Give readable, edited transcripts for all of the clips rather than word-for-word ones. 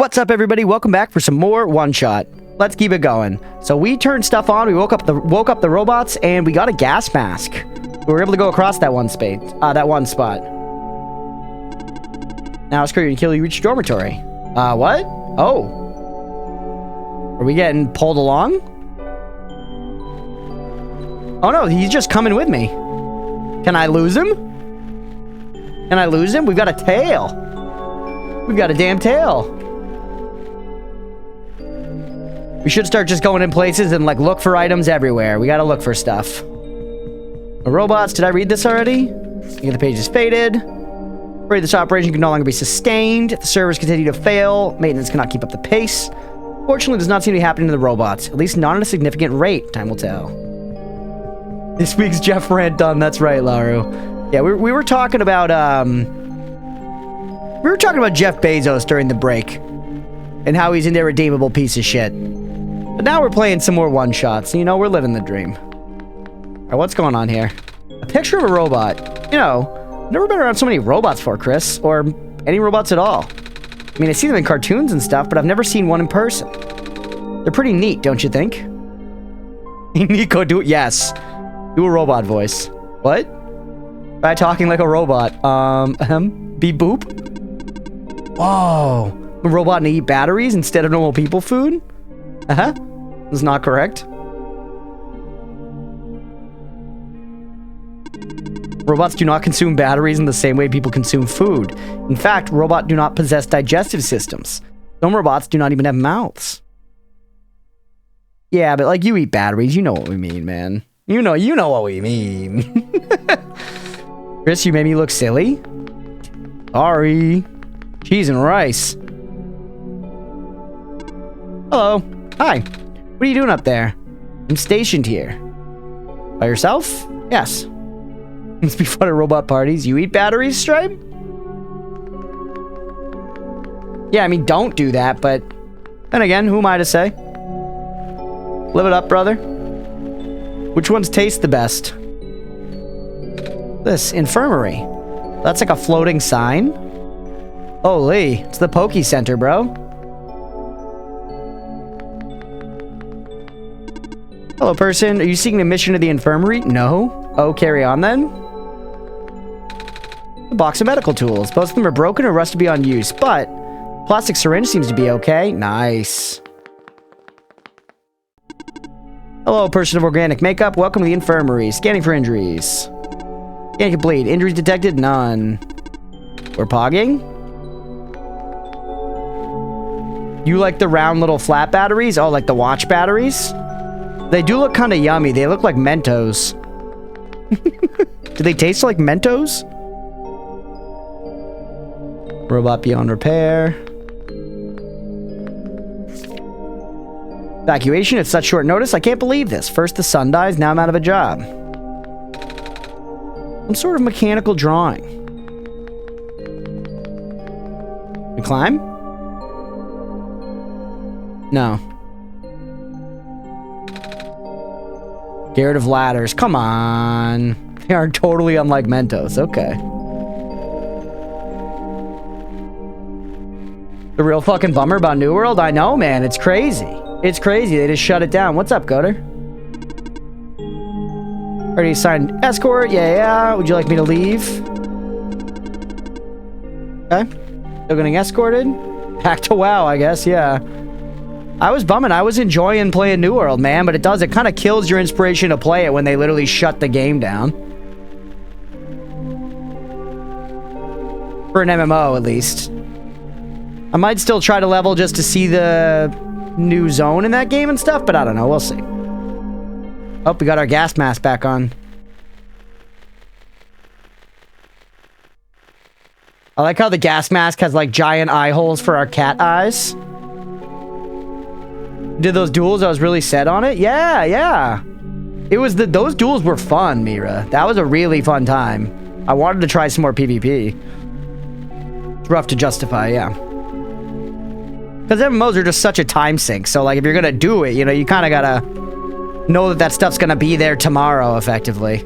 What's up, everybody? Welcome back for some more one-shot. Let's keep it going. So we turned stuff on. We woke up the robots, and we got a gas mask. We were able to go across that one spot. Now screw you until you reach your dormitory. What? Oh. Are we getting pulled along? Oh no, he's just coming with me. Can I lose him? Can I lose him? We've got a tail. We've got a damn tail. We should start just going in places and like look for items everywhere. We gotta look for stuff. The robots, did I read this already? The page is faded. Afraid this operation can no longer be sustained. If the servers continue to fail, maintenance cannot keep up the pace. Fortunately, does not seem to be happening to the robots. At least not at a significant rate. Time will tell. This week's Jeff rant done. That's right, Laru. Yeah, we were talking about Jeff Bezos during the break and how he's an irredeemable piece of shit. But now we're playing some more one-shots. You know, we're living the dream. All right, what's going on here? A picture of a robot. You know, never been around so many robots before, Chris, or any robots at all. I mean, I see them in cartoons and stuff, but I've never seen one in person. They're pretty neat, don't you think? Nico, do it. Yes. Do a robot voice. What? Try talking like a robot. Beep boop. Whoa. A robot to eat batteries instead of normal people food? That's not correct. Robots do not consume batteries in the same way people consume food. In fact, robots do not possess digestive systems. Some robots do not even have mouths. Yeah, but like you eat batteries, you know what we mean, man. You know what we mean. Chris, you made me look silly. Sorry. Cheese and rice. Hello. Hi. What are you doing up there? I'm stationed here. By yourself? Yes. Must be fun at robot parties. You eat batteries, Stripe? Yeah, I mean, don't do that, but then again, who am I to say? Live it up, brother. Which ones taste the best? This infirmary. That's like a floating sign. Holy, it's the Poke Center, bro. Hello, person. Are you seeking admission to the infirmary? No. Oh, carry on then. A box of medical tools. Both of them are broken or rusted beyond use, but plastic syringe seems to be okay. Nice. Hello, person of organic makeup. Welcome to the infirmary. Scanning for injuries. Scan complete. Injuries detected? None. We're pogging? You like the round little flat batteries? Oh, like the watch batteries? They do look kind of yummy. They look like Mentos. Do they taste like Mentos? Robot beyond repair. Evacuation at such short notice. I can't believe this. First the sun dies, now I'm out of a job. Some sort of mechanical drawing. We climb? No. Scared of ladders. Come on. They are totally unlike Mentos. Okay. The real fucking bummer about New World? I know, man. It's crazy. It's crazy. They just shut it down. What's up, Goater? Already assigned escort? Yeah. Would you like me to leave? Okay. Still getting escorted? Back to WoW, I guess. Yeah. I was bumming. I was enjoying playing New World, man, but it kind of kills your inspiration to play it when they literally shut the game down. For an MMO, at least. I might still try to level just to see the new zone in that game and stuff, but I don't know. We'll see. Oh, we got our gas mask back on. I like how the gas mask has like giant eye holes for our cat eyes. Did those duels? I was really set on it. Yeah. It was those duels were fun, Mira. That was a really fun time. I wanted to try some more PvP. It's rough to justify, yeah. Because MMOs are just such a time sink. So, like, if you're gonna do it, you know, you kind of gotta know that stuff's gonna be there tomorrow, effectively.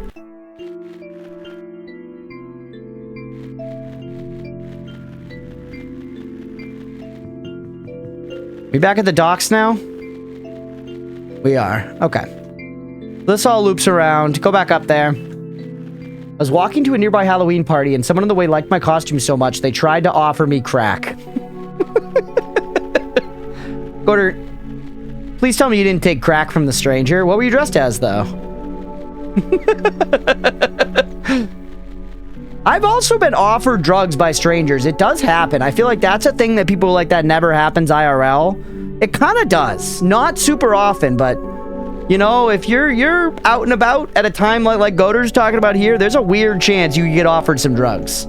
We back at the docks now? We are. Okay. This all loops around. Go back up there. I was walking to a nearby Halloween party, and someone on the way liked my costume so much, they tried to offer me crack. Gorder, please tell me you didn't take crack from the stranger. What were you dressed as, though? I've also been offered drugs by strangers. It does happen. I feel like that's a thing that people like that never happens IRL. It kind of does. Not super often, but... You know, if you're out and about at a time like Goder's talking about here, there's a weird chance you get offered some drugs.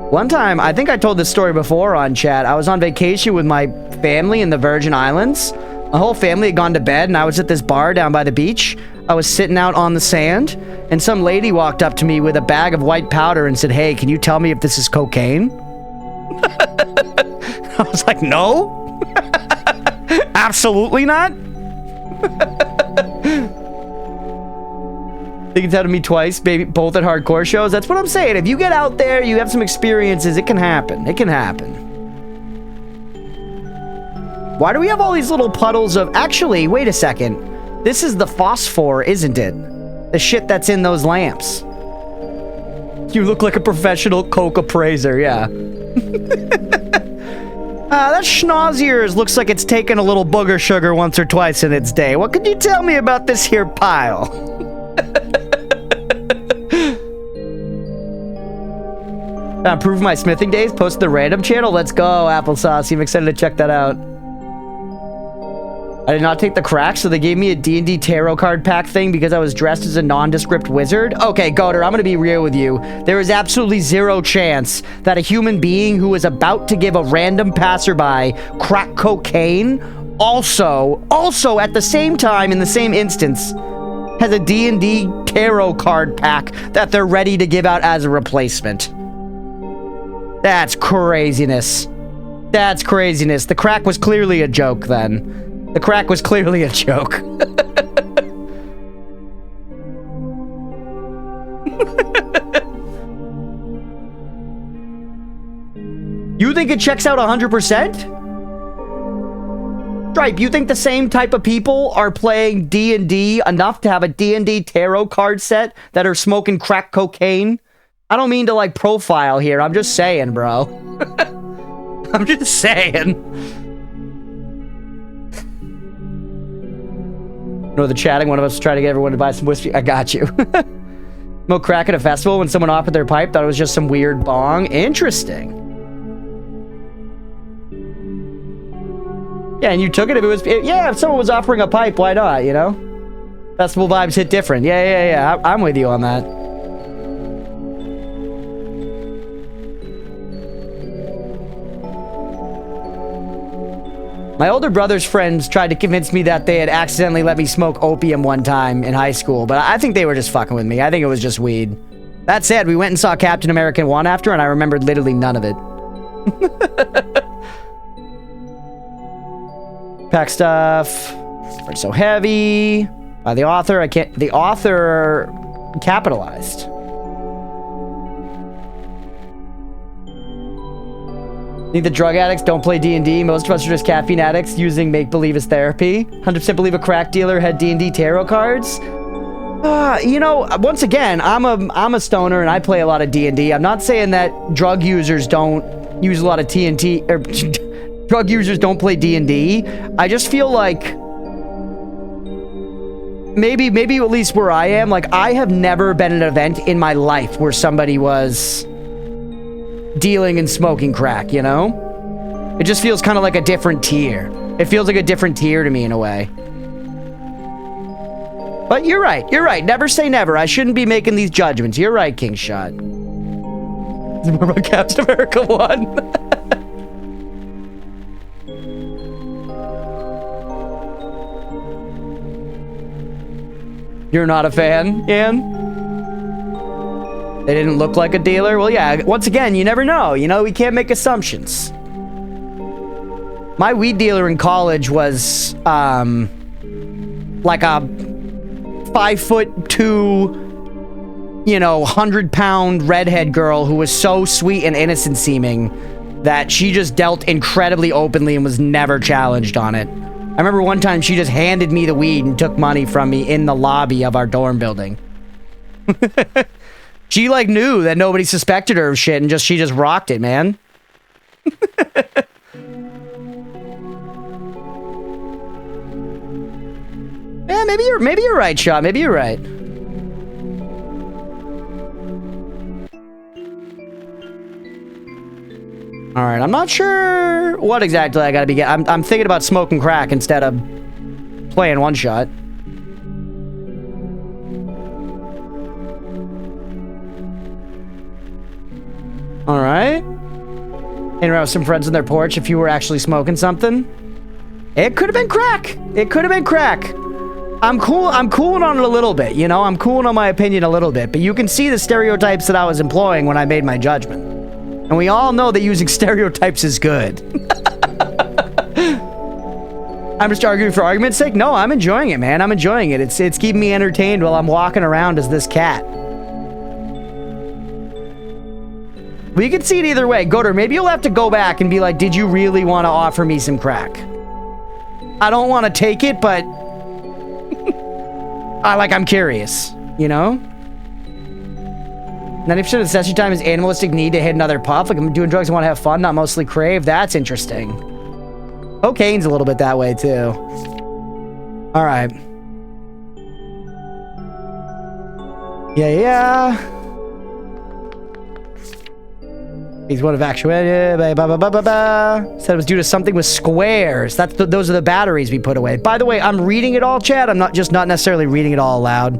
One time, I think I told this story before on chat, I was on vacation with my family in the Virgin Islands. My whole family had gone to bed, and I was at this bar down by the beach. I was sitting out on the sand, and some lady walked up to me with a bag of white powder and said, "Hey, can you tell me if this is cocaine?" I was like, no. Absolutely not. Think it's happened to me twice, baby, both at hardcore shows. That's what I'm saying. If you get out there, you have some experiences, it can happen. It can happen. Why do we have all these little puddles of... Actually, wait a second. This is the phosphor, isn't it? The shit that's in those lamps. You look like a professional coke appraiser, yeah. That schnoz looks like it's taken a little booger sugar once or twice in its day. What could you tell me about this here pile? Improve my smithing days, post the random channel. Let's go, applesauce. I'm excited to check that out. I did not take the crack, so they gave me a D&D tarot card pack thing because I was dressed as a nondescript wizard. Okay, Goder, I'm gonna be real with you. There is absolutely zero chance that a human being who is about to give a random passerby crack cocaine also at the same time, in the same instance, has a D&D tarot card pack that they're ready to give out as a replacement. That's craziness. That's craziness. The crack was clearly a joke then. The crack was clearly a joke. You think it checks out 100%? Stripe, you think the same type of people are playing D&D enough to have a D&D tarot card set that are smoking crack cocaine? I don't mean to, like, profile here. I'm just saying, bro. I'm just saying. No, the chatting. One of us was trying to get everyone to buy some whiskey. I got you. Smoke crack at a festival when someone offered their pipe. Thought it was just some weird bong. Interesting. Yeah, and you took it if it was... Yeah, if someone was offering a pipe, why not, you know? Festival vibes hit different. Yeah. I'm with you on that. My older brother's friends tried to convince me that they had accidentally let me smoke opium one time in high school, but I think they were just fucking with me. I think it was just weed. That said, we went and saw Captain America 1 after, and I remembered literally none of it. Pack stuff. It's so heavy. By the author, I can't... The author capitalized. I think the drug addicts don't play D&D. Most of us are just caffeine addicts using make-believe as therapy. 100% believe a crack dealer had D&D tarot cards. You know, once again, I'm a stoner and I play a lot of D&D. I'm not saying that drug users don't use a lot of TNT, or drug users don't play D&D. I just feel like maybe at least where I am, like, I have never been at an event in my life where somebody was dealing and smoking crack, you know? It just feels kind of like a different tier. It feels like a different tier to me in a way. But you're right. Never say never. I shouldn't be making these judgments. You're right, King Shot. It's more about Captain America 1. You're not a fan, Ian? They didn't look like a dealer? Well, yeah, once again, you never know. You know, we can't make assumptions. My weed dealer in college was, like a 5'2", you know, 100-pound redhead girl who was so sweet and innocent seeming that she just dealt incredibly openly and was never challenged on it. I remember one time she just handed me the weed and took money from me in the lobby of our dorm building. She like knew that nobody suspected her of shit and she just rocked it, man. Yeah, maybe you're right, Shot. Maybe you're right. All right, I'm not sure what exactly I gotta be getting. I'm thinking about smoking crack instead of playing OneShot. All right. Hanging around with some friends on their porch if you were actually smoking something. It could have been crack. It could have been crack. I'm cooling on it a little bit, you know? I'm cooling on my opinion a little bit, but you can see the stereotypes that I was employing when I made my judgment. And we all know that using stereotypes is good. I'm just arguing for argument's sake? No, I'm enjoying it, man. I'm enjoying it. It's keeping me entertained while I'm walking around as this cat. We can see it either way. Goater, maybe you'll have to go back and be like, did you really want to offer me some crack? I don't want to take it, but I'm curious, you know? 90% of the session time is animalistic need to hit another puff. Like, I'm doing drugs and want to have fun, not mostly crave. That's interesting. Cocaine's a little bit that way, too. All right. Yeah. He's one of actuated. Said it was due to something with squares. Those are the batteries we put away. By the way, I'm reading it all, Chad. I'm not necessarily reading it all aloud.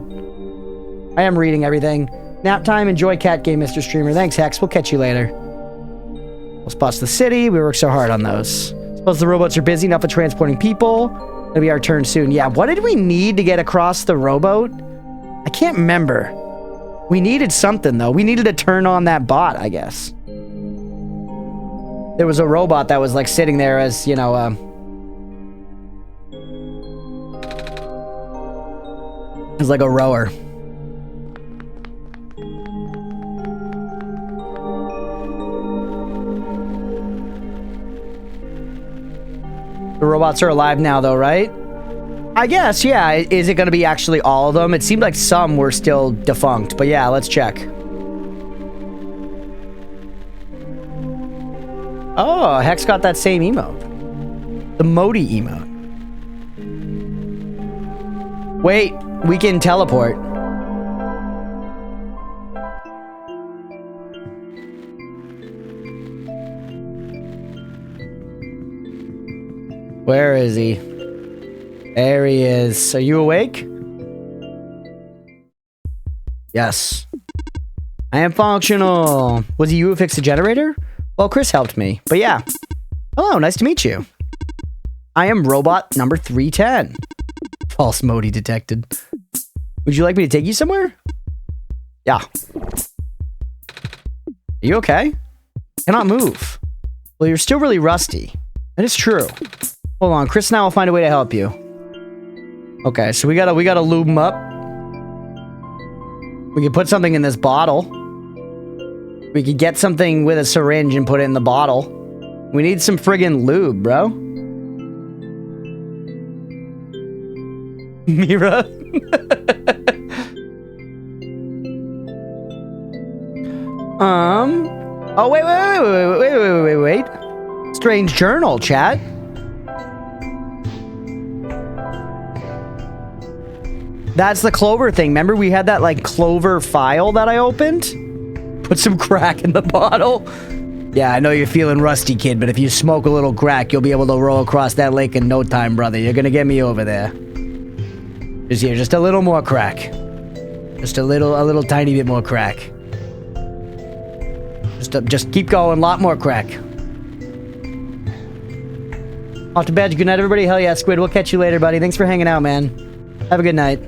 I am reading everything. Nap time. Enjoy cat game, Mr. Streamer. Thanks, Hex. We'll catch you later. We'll spots the city. We work so hard on those. Suppose the robots are busy enough with transporting people. It'll be our turn soon. Yeah, what did we need to get across the rowboat? I can't remember. We needed something, though. We needed to turn on that bot, I guess. There was a robot that was, like, sitting there as, you know, as, like, a rower. The robots are alive now, though, right? I guess, yeah. Is it going to be actually all of them? It seemed like some were still defunct, but yeah, let's check. Oh, Hex got that same emote. The Modi emote. Wait, we can teleport. Where is he? There he is. Are you awake? Yes. I am functional. Was it you who fixed the generator? Well, Chris helped me. But yeah. Hello, nice to meet you. I am robot number 310. False Modi detected. Would you like me to take you somewhere? Yeah. Are you okay? Cannot move. Well, you're still really rusty. That is true. Hold on, Chris and I will find a way to help you. Okay, so we gotta lube him up. We can put something in this bottle. We could get something with a syringe and put it in the bottle. We need some friggin' lube, bro. Mira. Oh, wait. Strange journal, chat. That's the Clover thing. Remember we had that, like, Clover file that I opened? Put some crack in the bottle. Yeah, I know you're feeling rusty, kid, but if you smoke a little crack, you'll be able to row across that lake in no time, brother. You're gonna get me over there. Just a little more crack. Just a little tiny bit more crack. Just keep going, a lot more crack. Off to bed. Good night, everybody. Hell yeah, Squid. We'll catch you later, buddy. Thanks for hanging out, man. Have a good night.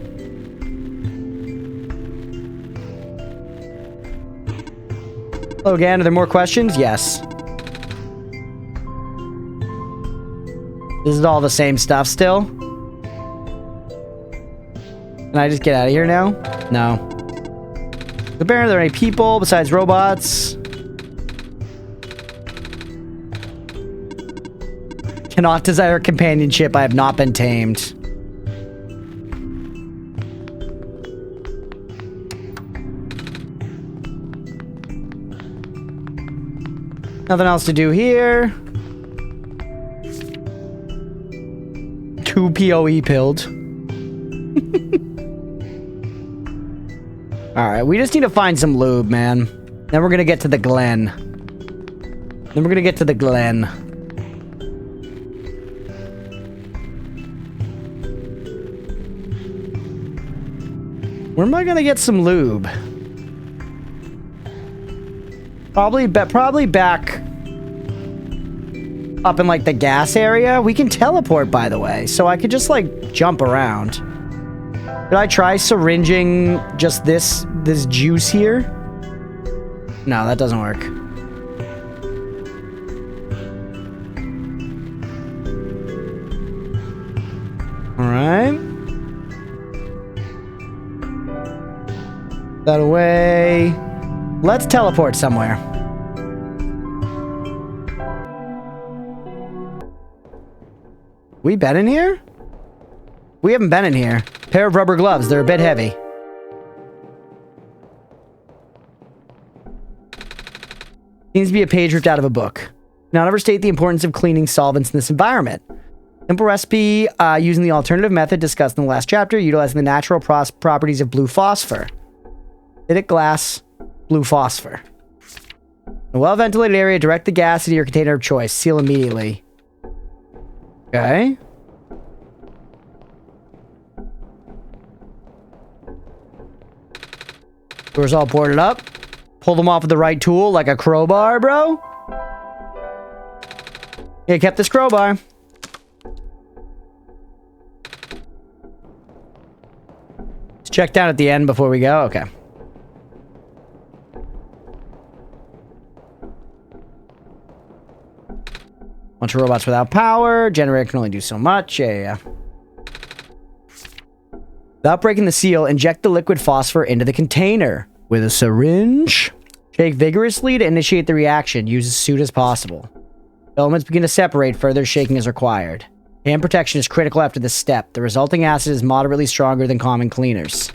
Hello again. Are there more questions? Yes. This is all the same stuff still? Can I just get out of here now? No. Are there any people besides robots? Cannot desire companionship. I have not been tamed. Nothing else to do here. 2 PoE pilled. Alright, we just need to find some lube, man. Then we're gonna get to the Glen. Where am I gonna get some lube? Probably back up in like the gas area. We can teleport, by the way, so I could just like jump around. Did I try syringing just this juice here? No, that doesn't work. All right. That away. Let's teleport somewhere. We been in here? We haven't been in here. Pair of rubber gloves. They're a bit heavy. Seems to be a page ripped out of a book. Now overstate the importance of cleaning solvents in this environment. Simple recipe using the alternative method discussed in the last chapter, utilizing the natural properties of blue phosphor. Acidic glass, blue phosphor. In a well-ventilated area, direct the gas into your container of choice. Seal immediately. Okay. Doors all boarded up. Pull them off with the right tool, like a crowbar, bro. Yeah, kept this crowbar. Let's check down at the end before we go. Okay. Bunch of robots without power. Generator can only do so much. Yeah. Without breaking the seal, inject the liquid phosphor into the container with a syringe. Shake vigorously to initiate the reaction. Use as soon as possible. Elements begin to separate. Further shaking is required. Hand protection is critical after this step. The resulting acid is moderately stronger than common cleaners.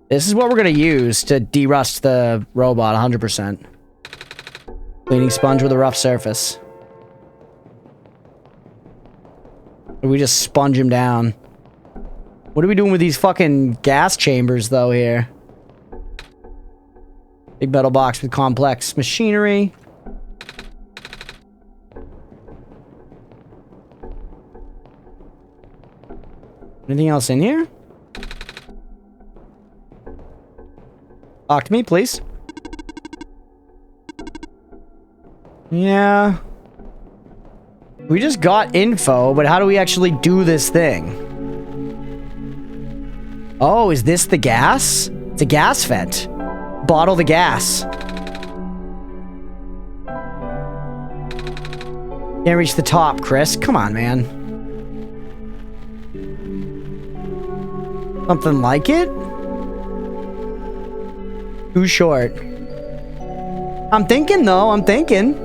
This is what we're going to use to de-rust the robot 100%. Cleaning sponge with a rough surface. Or we just sponge him down. What are we doing with these fucking gas chambers, though, here? Big metal box with complex machinery. Anything else in here? Talk to me, please. Yeah. We just got info, but how do we actually do this thing? Oh, is this the gas? It's a gas vent. Bottle the gas. Can't reach the top, Chris. Come on, man. Something like it? Too short. I'm thinking, though. I'm thinking.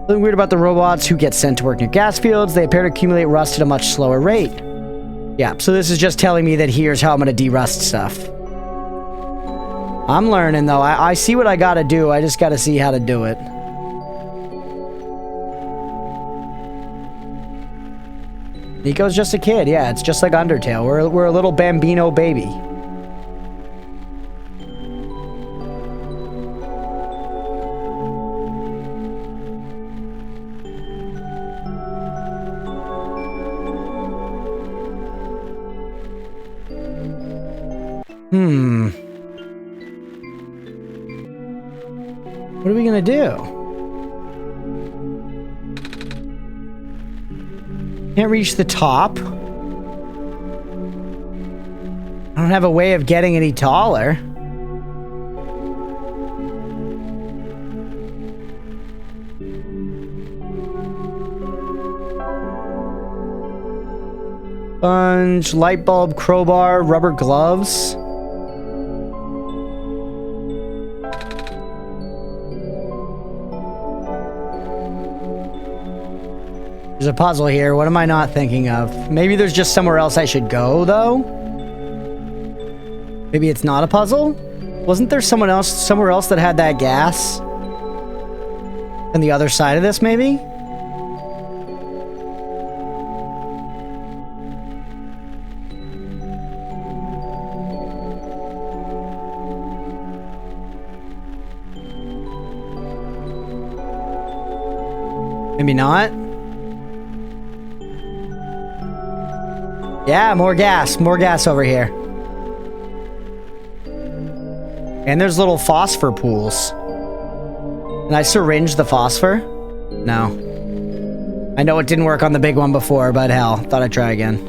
Something weird about the robots who get sent to work near gas fields. They appear to accumulate rust at a much slower rate. Yeah, so this is just telling me that here's how I'm going to de-rust stuff. I'm learning, though. I see what I got to do. I just got to see how to do it. Nico's just a kid. Yeah, it's just like Undertale. We're a little bambino baby. What are we gonna do? Can't reach the top. I don't have a way of getting any taller. sponge, light bulb, crowbar, rubber gloves. There's a puzzle here. What am I not thinking of? Maybe there's just somewhere else I should go, though? Maybe it's not a puzzle? Wasn't there somewhere else that had that gas? On the other side of this, maybe? Maybe not? Yeah, more gas. More gas over here. And there's little phosphor pools. Can I syringe the phosphor? No. I know it didn't work on the big one before, but hell, thought I'd try again.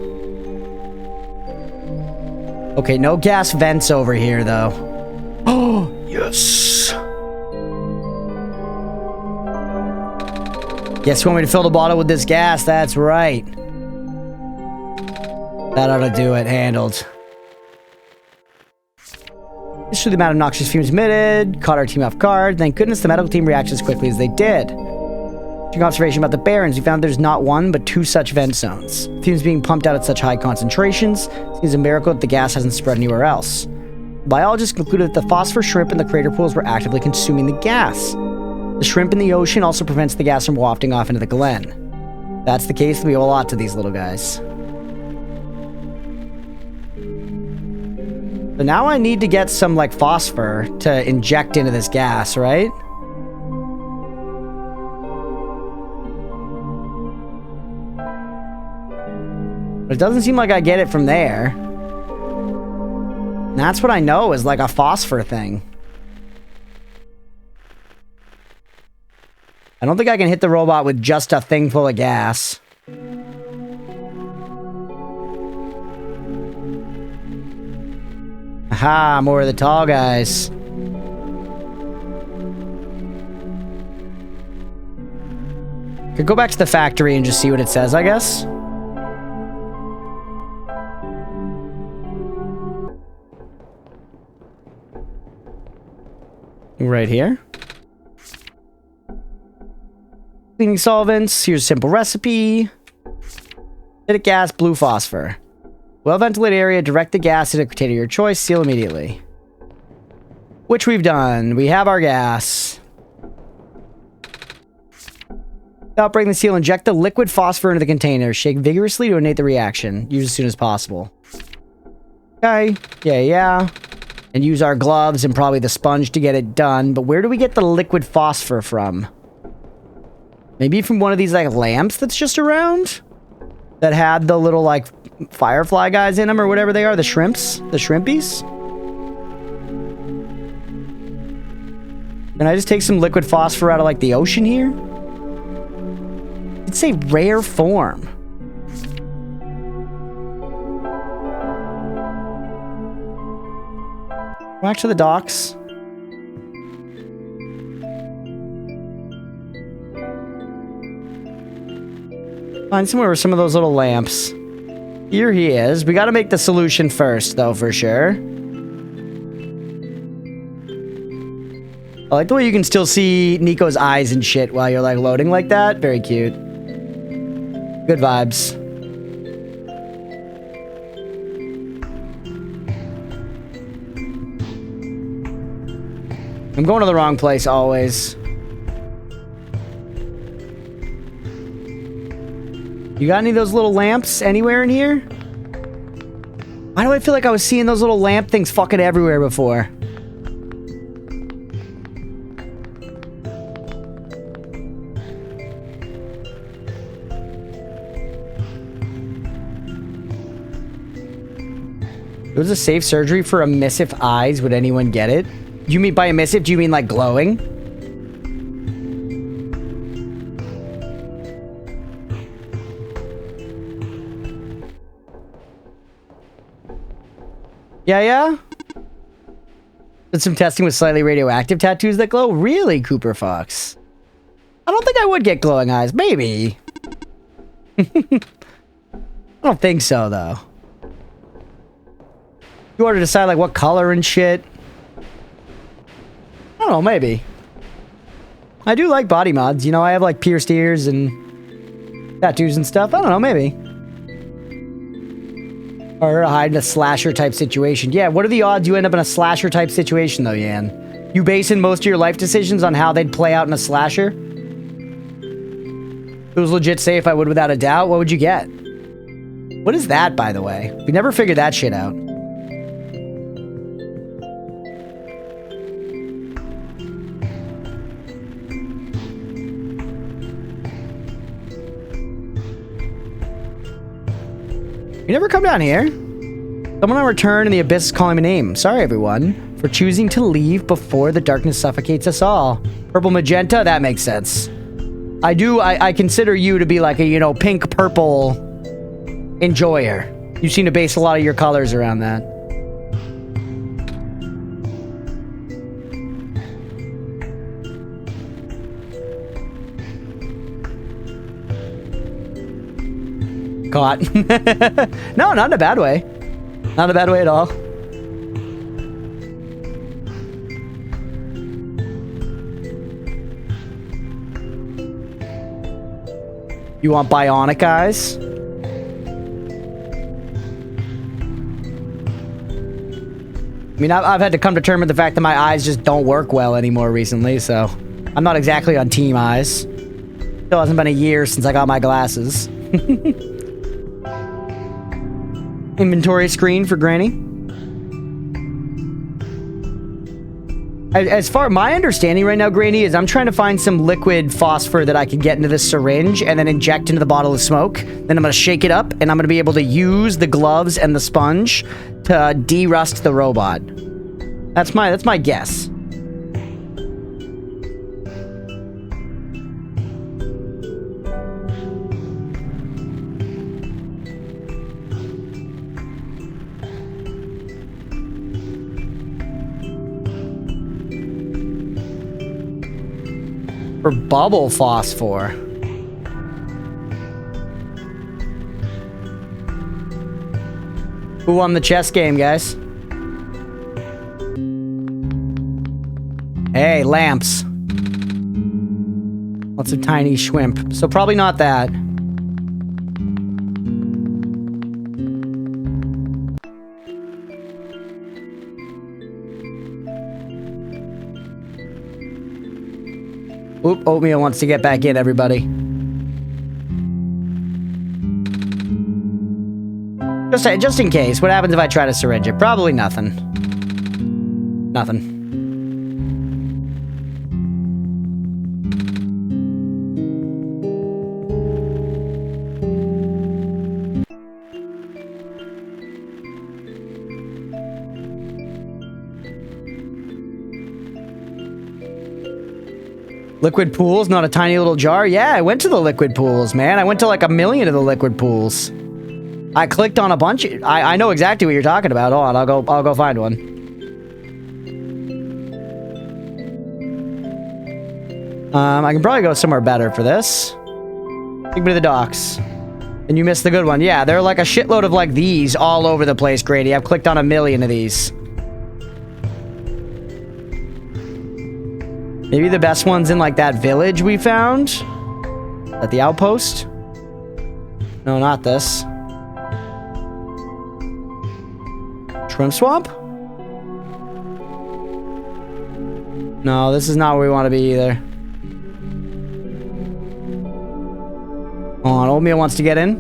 Okay, no gas vents over here, though. Oh, yes! Guess you want me to fill the bottle with this gas? That's right. That ought to do it. Handled. This showed the amount of noxious fumes emitted. Caught our team off guard. Thank goodness the medical team reacted as quickly as they did. Doing observation about the Barrens, we found there's not one, but two such vent zones. Fumes being pumped out at such high concentrations. Seems a miracle that the gas hasn't spread anywhere else. Biologists concluded that the phosphor shrimp in the crater pools were actively consuming the gas. The shrimp in the ocean also prevents the gas from wafting off into the glen. If that's the case, we owe a lot to these little guys. So now I need to get some, like, phosphor to inject into this gas, right? But it doesn't seem like I get it from there. And that's what I know is, like, a phosphor thing. I don't think I can hit the robot with just a thing full of gas. Aha, more of the tall guys. Could go back to the factory and just see what it says, I guess. Right here. Cleaning solvents. Here's a simple recipe. Acidic gas, blue phosphor. Well-ventilated area, direct the gas into a container of your choice, seal immediately. Which we've done. We have our gas. Without breaking the seal, inject the liquid phosphor into the container. Shake vigorously to innate the reaction. Use as soon as possible. Okay. Yeah. And use our gloves and probably the sponge to get it done. But where do we get the liquid phosphor from? Maybe from one of these, like, lamps that's just around? That had the little, like, firefly guys in them or whatever they are. The shrimps? The shrimpies? Can I just take some liquid phosphor out of, like, the ocean here? It's a rare form. Back to the docks. Find somewhere with some of those little lamps. Here he is. We gotta make the solution first, though, for sure. I like the way you can still see Nico's eyes and shit while you're, like, loading like that. Very cute. Good vibes. I'm going to the wrong place always. You got any of those little lamps anywhere in here? Why do I feel like I was seeing those little lamp things fucking everywhere before? It was a safe surgery for emissive eyes. Would anyone get it? You mean by emissive, do you mean like glowing? Yeah? Did some testing with slightly radioactive tattoos that glow? Really, Cooper Fox? I don't think I would get glowing eyes. Maybe. I don't think so, though. You ought to decide, like, what color and shit. I don't know, maybe. I do like body mods. You know, I have, like, pierced ears and tattoos and stuff. I don't know, maybe. Or hide in a slasher-type situation. Yeah, what are the odds you end up in a slasher-type situation, though, Yan? You basing most of your life decisions on how they'd play out in a slasher? If it was legit safe, I would without a doubt. What would you get? What is that, by the way? We never figured that shit out. You never come down here? Someone on return and the abyss is calling my name. Sorry, everyone, for choosing to leave before the darkness suffocates us all. Purple magenta? That makes sense. I consider you to be like a, you know, pink purple enjoyer. You seem to base a lot of your colors around that. Caught. No, not in a bad way. Not in a bad way at all. You want bionic eyes? I mean, I've had to come to terms with the fact that my eyes just don't work well anymore recently, so I'm not exactly on team eyes. Still hasn't been a year since I got my glasses. Inventory screen for Granny. As far my understanding right now, Granny, is I'm trying to find some liquid phosphor that I can get into this syringe and then inject into the bottle of smoke. Then I'm going to shake it up and I'm going to be able to use the gloves and the sponge to de-rust the robot. That's my guess. For bubble phosphor. Who won the chess game, guys? Hey, lamps. Lots of tiny shrimp. So probably not that. Oop, Oatmeal wants to get back in, everybody. Just in case, what happens if I try to syringe it? Probably nothing. Nothing. Liquid pools, not a tiny little jar? Yeah, I went to the liquid pools, man. I went to like 1 million of the liquid pools. I clicked on a bunch. I know exactly what you're talking about. Hold on, I'll go find one. I can probably go somewhere better for this. Take me to the docks. And you missed the good one. Yeah, there are like a shitload of like these all over the place, Grady. I've clicked on 1 million of these. Maybe the best one's in like that village we found? At the outpost? No, not this. Shrimp swamp? No, this is not where we want to be either. Hold on, Oatmeal wants to get in.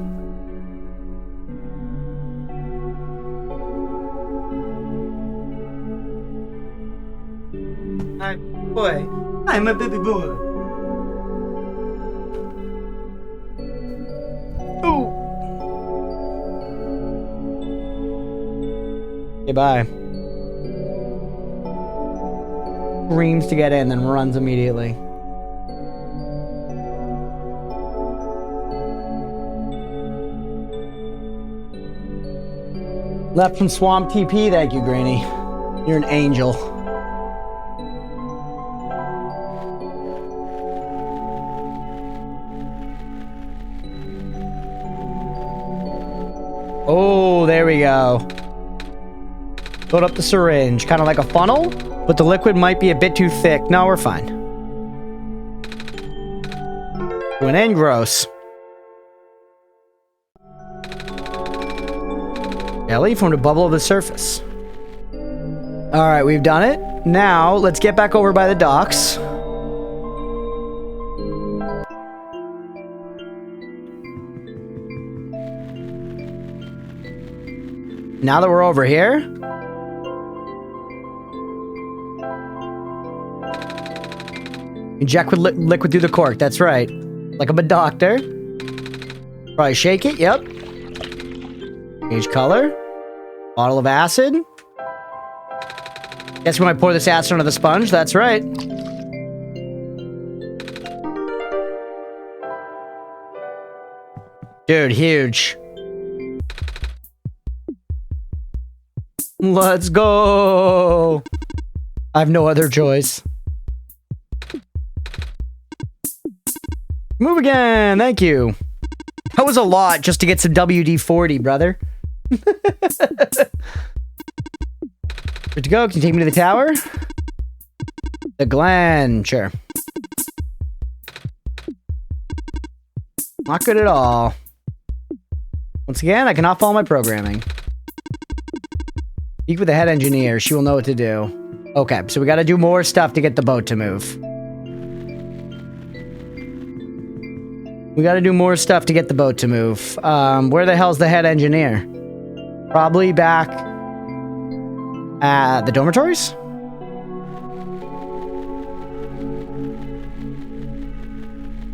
Hi, boy. I'm a baby boy. Oh. Okay, bye. Screams to get in, then runs immediately. Left from Swamp TP, thank you, Granny. You're an angel. Oh, there we go. Load up the syringe. Kind of like a funnel, but the liquid might be a bit too thick. No, we're fine. Went in, gross. Jelly formed a bubble of the surface. Alright, we've done it. Now, let's get back over by the docks. Now that we're over here, inject with liquid through the cork. That's right. Like I'm a doctor. Probably shake it. Yep. Change color. Bottle of acid. Guess we might pour this acid onto the sponge. That's right. Dude, huge. Let's go. I have no other choice. Move again. Thank you. That was a lot just to get some WD-40, brother. Good to go. Can you take me to the tower? The gland. Sure. Not good at all. Once again, I cannot follow my programming. Speak with the head engineer. She will know what to do. Okay, so we gotta do more stuff to get the boat to move. We gotta do more stuff to get the boat to move. Where the hell's the head engineer? Probably back at the dormitories?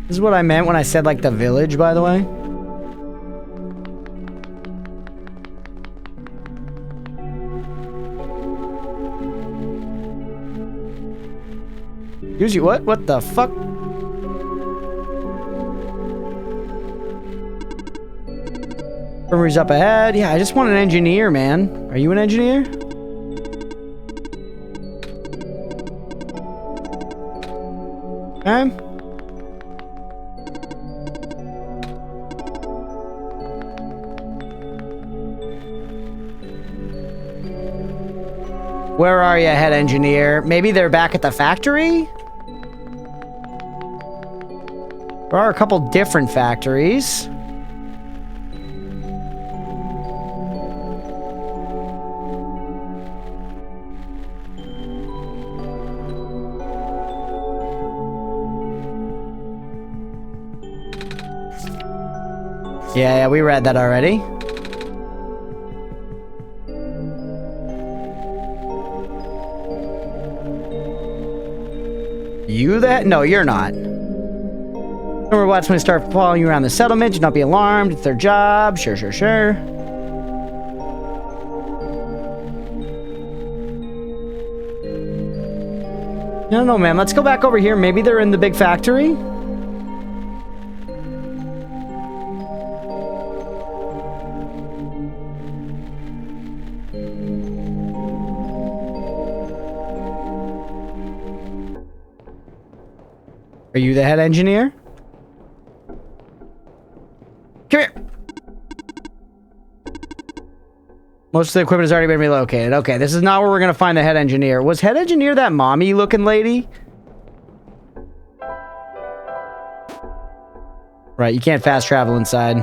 This is what I meant when I said, like, the village, by the way. Excuse you, what? What the fuck? Infirmary's up ahead. Yeah, I just want an engineer, man. Are you an engineer? Okay. Where are you, head engineer? Maybe they're back at the factory? There are a couple different factories. Yeah, we read that already. You that? No, you're not. Remember what's when they start following you around the settlement. Do not be alarmed. It's their job. Sure, sure, sure. No, no, man. Let's go back over here. Maybe they're in the big factory. Are you the head engineer? Come here. Most of the equipment has already been relocated. Okay, this is not where we're going to find the head engineer. Was head engineer that mommy looking lady? Right, you can't fast travel inside.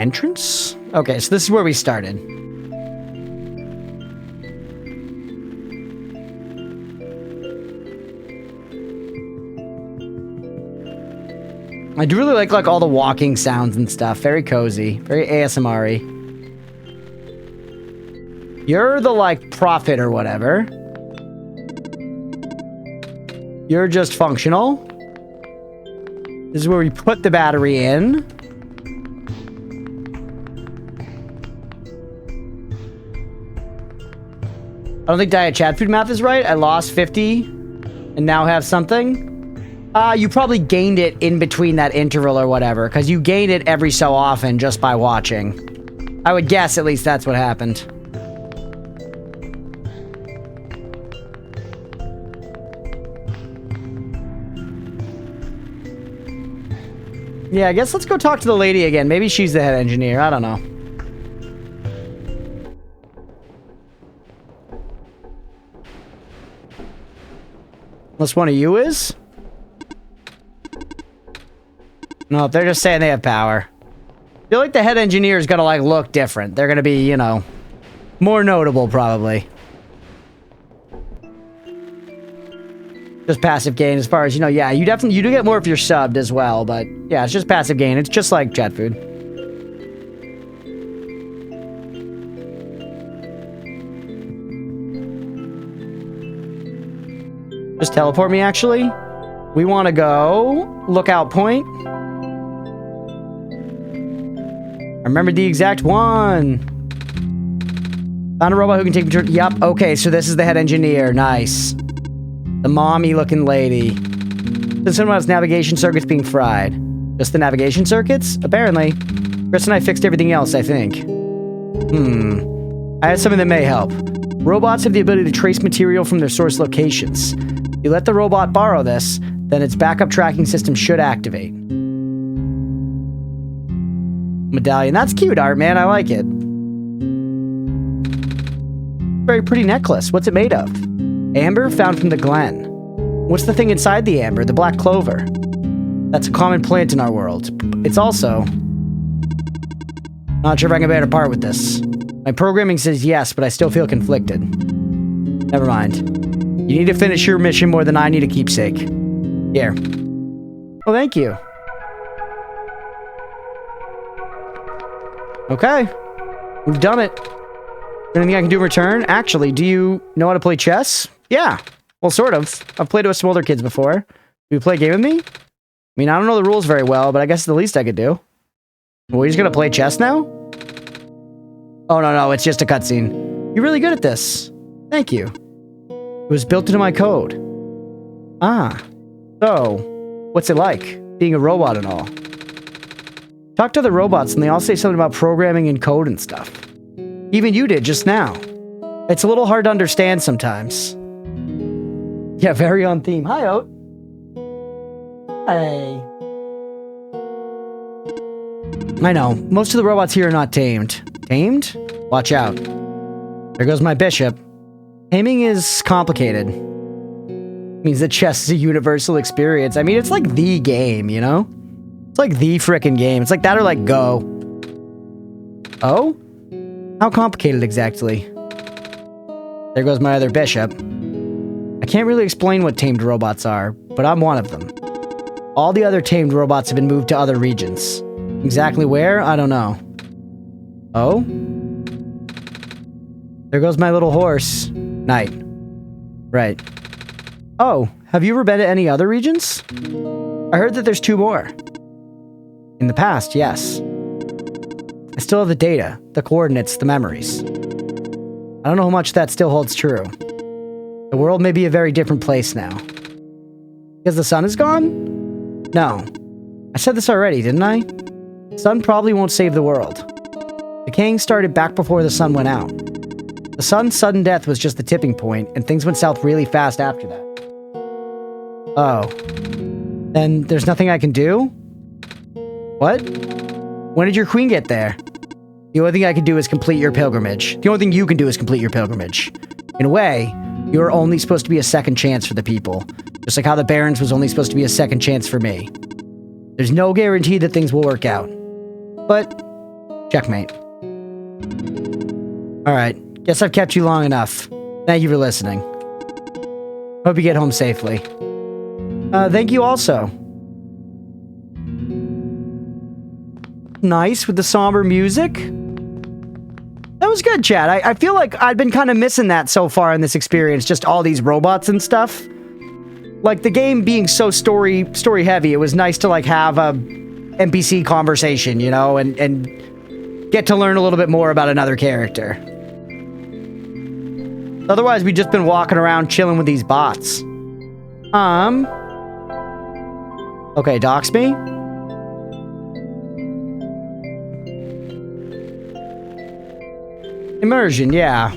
Entrance? Okay, so this is where we started. I do really like all the walking sounds and stuff. Very cozy. Very ASMR-y. You're the, like, prophet or whatever. You're just functional. This is where we put the battery in. I don't think diet chat food math is right. I lost 50 and now have something. You probably gained it in between that interval or whatever, because you gain it every so often just by watching. I would guess at least that's what happened. Yeah, I guess let's go talk to the lady again. Maybe she's the head engineer. I don't know. Unless one of you is? No, they're just saying they have power. I feel like the head engineer is gonna, like, look different. They're gonna be, you know, more notable, probably. Just passive gain as far as, you know, yeah, you do get more if you're subbed as well, but yeah, it's just passive gain. It's just like jet food. Just teleport me, actually. We want to go lookout point. I remember the exact one. Found a robot who can take me. Yep. Okay, so this is the head engineer. Nice. The mommy-looking lady. This one has navigation circuits being fried. Just the navigation circuits? Apparently. Chris and I fixed everything else, I think. I had something that may help. Robots have the ability to trace material from their source locations. If you let the robot borrow this, then its backup tracking system should activate. Medallion. That's cute art, man. I like it. Very pretty necklace. What's it made of? Amber found from the Glen. What's the thing inside the amber? The black clover. That's a common plant in our world. It's also... Not sure if I can bear to part with this. My programming says yes, but I still feel conflicted. Never mind. You need to finish your mission more than I need a keepsake. Here. Well, thank you. Okay. We've done it. Anything I can do in return? Actually, do you know how to play chess? Yeah. Well, sort of. I've played with some older kids before. Do you play a game with me? I mean, I don't know the rules very well, but I guess it's the least I could do. Well, we're just gonna play chess now? Oh, no, it's just a cutscene. You're really good at this. Thank you. It was built into my code. Ah. So, what's it like, being a robot and all? Talk to the robots and they all say something about programming and code and stuff. Even you did just now. It's a little hard to understand sometimes. Yeah, very on theme. Hi, Oat. Hey. I know, most of the robots here are not tamed. Tamed? Watch out. There goes my bishop. Taming is complicated. It means that chess is a universal experience. I mean, it's like the game, you know? It's like the frickin' game. It's like that or like Go. Oh? How complicated exactly? There goes my other bishop. I can't really explain what tamed robots are, but I'm one of them. All the other tamed robots have been moved to other regions. Exactly where? I don't know. Oh? There goes my little horse. Night. Right. Oh, have you ever been to any other regions? I heard that there's 2 more. In the past, yes. I still have the data, the coordinates, the memories. I don't know how much that still holds true. The world may be a very different place now. Because the sun is gone? No. I said this already, didn't I? The sun probably won't save the world. Decaying started back before the sun went out. The sun's sudden death was just the tipping point, and things went south really fast after that. Oh. Then there's nothing I can do? What? When did your queen get there? The only thing I can do is complete your pilgrimage. The only thing you can do is complete your pilgrimage. In a way, you're only supposed to be a second chance for the people. Just like how the Barons was only supposed to be a second chance for me. There's no guarantee that things will work out. But, checkmate. Alright, guess I've kept you long enough. Thank you for listening. Hope you get home safely. Thank you also. Nice with the somber music. That was good, chat. I feel like I've been kind of missing that so far in this experience. Just all these robots and stuff. Like, the game being so story heavy, it was nice to, like, have a NPC conversation, you know, and get to learn a little bit more about another character. Otherwise, we've just been walking around chilling with these bots. Okay, dox me? Immersion, yeah.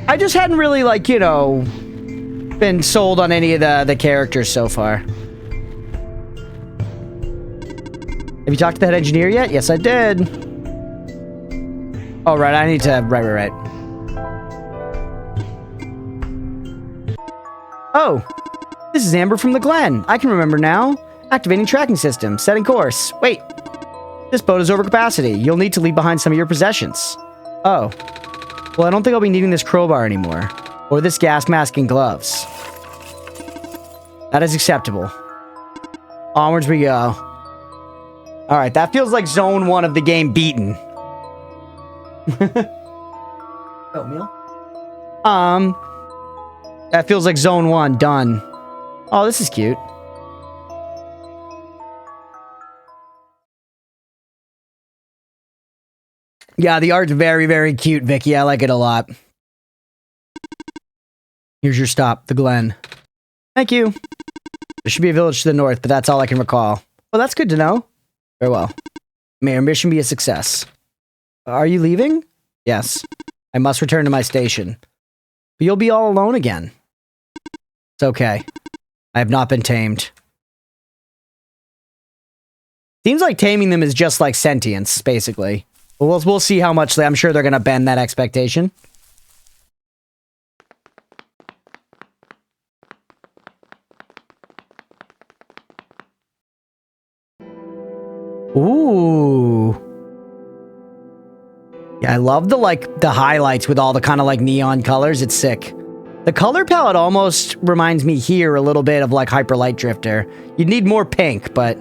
I just hadn't really, like, you know, been sold on any of the characters so far. Have you talked to the head engineer yet? Yes, I did. Oh, right. I need to... Right. Oh. This is Amber from the Glen. I can remember now. Activating tracking system. Setting course. Wait. This boat is over capacity. You'll need to leave behind some of your possessions. Oh. Well, I don't think I'll be needing this crowbar anymore. Or this gas mask and gloves. That is acceptable. Onwards we go. Alright, that feels like zone 1 of the game beaten. Oatmeal? That feels like zone 1 done. Oh, this is cute. Yeah, the art's very, very cute, Vicky. I like it a lot. Here's your stop, the Glen. Thank you. There should be a village to the north, but that's all I can recall. Well, that's good to know. Very well. May our mission be a success. Are you leaving? Yes. I must return to my station. But you'll be all alone again. It's okay. I have not been tamed. Seems like taming them is just like sentience, basically. But we'll see how much I'm sure they're going to bend that expectation. Ooh. Yeah, I love the highlights with all the kind of like neon colors. It's sick. The color palette almost reminds me here a little bit of like Hyper Light Drifter. You'd need more pink, but...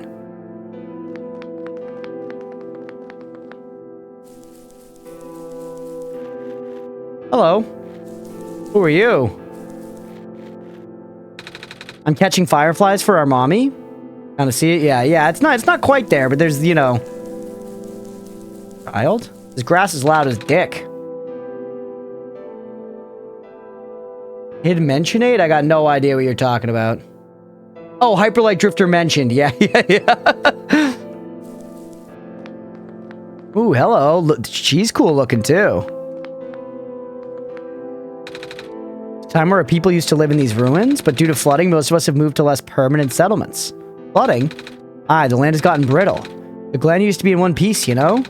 Hello. Who are you? I'm catching fireflies for our mommy. Kind of see it? Yeah. It's not quite there, but there's, you know... Child? This grass is loud as dick. Hidden Mentionate? I got no idea what you're talking about. Oh, Hyper Light Drifter mentioned. Yeah. Ooh, hello. Look, she's cool looking too. Time where people used to live in these ruins, but due to flooding, most of us have moved to less permanent settlements. Flooding? Aye, the land has gotten brittle. The Glen used to be in one piece, you know?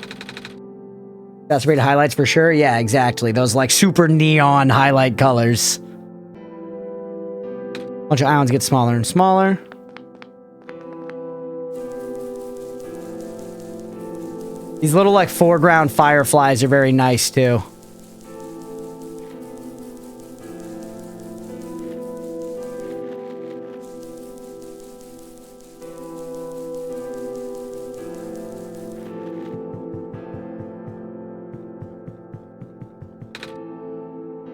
That's rated highlights for sure. Yeah, exactly. Those like super neon highlight colors. Bunch of islands get smaller and smaller. These little like foreground fireflies are very nice too.